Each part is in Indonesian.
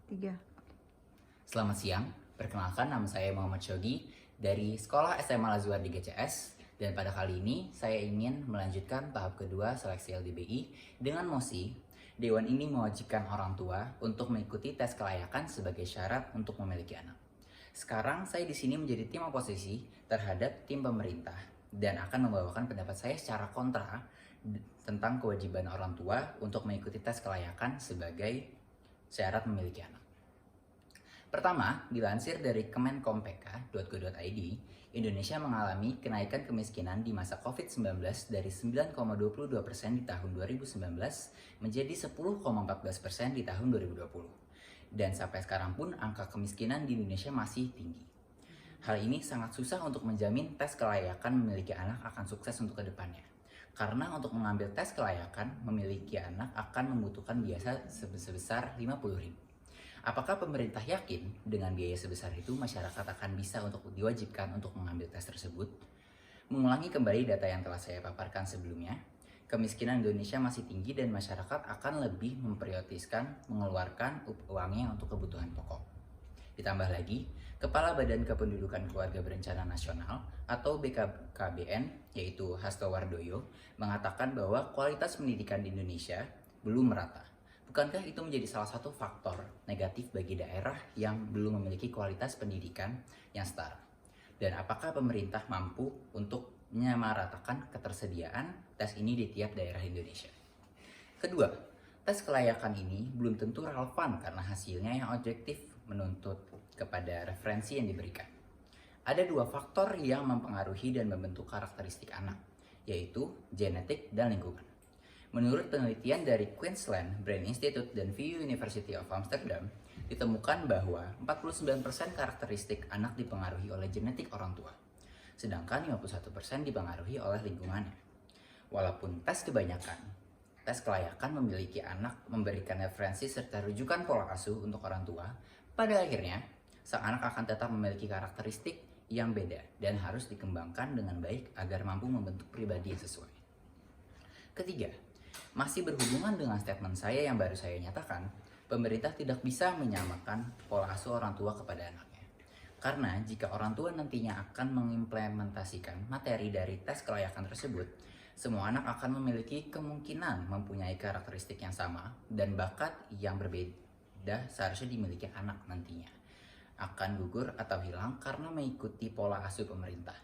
Tiga. Selamat siang, perkenalkan nama saya Muhammad Shogi dari Sekolah SMA Lazuar di GCS, dan pada kali ini saya ingin melanjutkan tahap kedua seleksi LDBI dengan mosi Dewan ini mewajibkan orang tua untuk mengikuti tes kelayakan sebagai syarat untuk memiliki anak. Sekarang saya di sini menjadi tim oposisi terhadap tim pemerintah dan akan membawakan pendapat saya secara kontra tentang kewajiban orang tua untuk mengikuti tes kelayakan sebagai syarat memiliki anak. Pertama, dilansir dari kemenkom.pk.go.id, Indonesia mengalami kenaikan kemiskinan di masa COVID-19 dari 9,22% di tahun 2019 menjadi 10,14% di tahun 2020. Dan sampai sekarang pun angka kemiskinan di Indonesia masih tinggi. Hal ini sangat susah untuk menjamin tes kelayakan memiliki anak akan sukses untuk kedepannya. Karena untuk mengambil tes kelayakan memiliki anak akan membutuhkan biaya sebesar 50.000. Apakah pemerintah yakin dengan biaya sebesar itu masyarakat akan bisa untuk diwajibkan untuk mengambil tes tersebut? Mengulangi kembali data yang telah saya paparkan sebelumnya, kemiskinan Indonesia masih tinggi dan masyarakat akan lebih memprioritaskan mengeluarkan uangnya untuk kebutuhan pokok. Ditambah lagi, Kepala Badan Kependudukan Keluarga Berencana Nasional atau BKKBN, yaitu Hasto Wardoyo, mengatakan bahwa kualitas pendidikan di Indonesia belum merata. Bukankah itu menjadi salah satu faktor negatif bagi daerah yang belum memiliki kualitas pendidikan yang setara? Dan apakah pemerintah mampu untuk menyamaratakan ketersediaan tes ini di tiap daerah Indonesia? Kedua, tes kelayakan ini belum tentu relevan karena hasilnya yang objektif menuntut kepada referensi yang diberikan. Ada dua faktor yang mempengaruhi dan membentuk karakteristik anak, yaitu genetik dan lingkungan. Menurut penelitian dari Queensland Brain Institute dan VU University of Amsterdam, ditemukan bahwa 49% karakteristik anak dipengaruhi oleh genetik orang tua, sedangkan 51% dipengaruhi oleh lingkungannya. Walaupun tes kelayakan memiliki anak memberikan referensi serta rujukan pola asuh untuk orang tua, pada akhirnya sang anak akan tetap memiliki karakteristik yang beda dan harus dikembangkan dengan baik agar mampu membentuk pribadi yang sesuai. Ketiga, masih berhubungan dengan statement saya yang baru saya nyatakan, pemerintah tidak bisa menyamakan pola asuh orang tua kepada anaknya. Karena jika orang tua nantinya akan mengimplementasikan materi dari tes kelayakan tersebut, semua anak akan memiliki kemungkinan mempunyai karakteristik yang sama dan bakat yang berbeda seharusnya dimiliki anak nantinya. Akan gugur atau hilang karena mengikuti pola asuh pemerintah.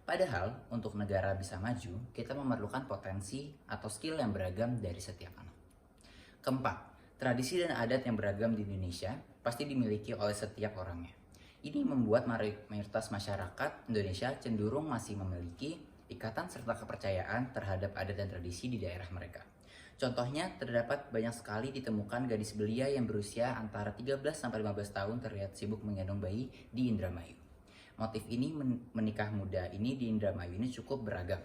Padahal, untuk negara bisa maju, kita memerlukan potensi atau skill yang beragam dari setiap anak. Keempat, tradisi dan adat yang beragam di Indonesia pasti dimiliki oleh setiap orangnya. Ini membuat mayoritas masyarakat Indonesia cenderung masih memiliki ikatan serta kepercayaan terhadap adat dan tradisi di daerah mereka. Contohnya, terdapat banyak sekali ditemukan gadis belia yang berusia antara 13-15 tahun terlihat sibuk menggendong bayi di Indramayu. Motif ini menikah muda ini di Indramayu ini cukup beragam,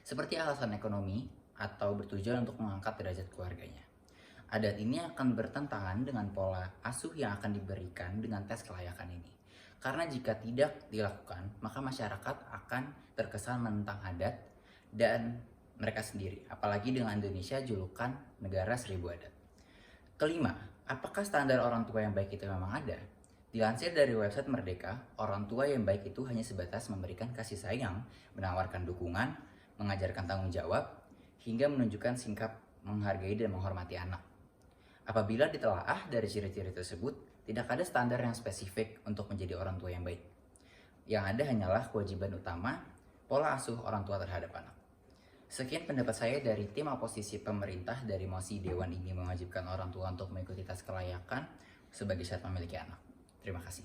seperti alasan ekonomi atau bertujuan untuk mengangkat derajat keluarganya. Adat ini akan bertentangan dengan pola asuh yang akan diberikan dengan tes kelayakan ini. Karena jika tidak dilakukan, maka masyarakat akan terkesan menentang adat dan mereka sendiri, apalagi dengan Indonesia julukan negara 1000 adat. Kelima, apakah standar orang tua yang baik itu memang ada? Dilansir dari website Merdeka, orang tua yang baik itu hanya sebatas memberikan kasih sayang, menawarkan dukungan, mengajarkan tanggung jawab, hingga menunjukkan sikap menghargai dan menghormati anak. Apabila ditelaah dari ciri-ciri tersebut, tidak ada standar yang spesifik untuk menjadi orang tua yang baik. Yang ada hanyalah kewajiban utama, pola asuh orang tua terhadap anak. Sekian pendapat saya dari tim oposisi pemerintah dari mosi Dewan ini mewajibkan orang tua untuk mengikuti tes kelayakan sebagai syarat memiliki anak. Terima kasih.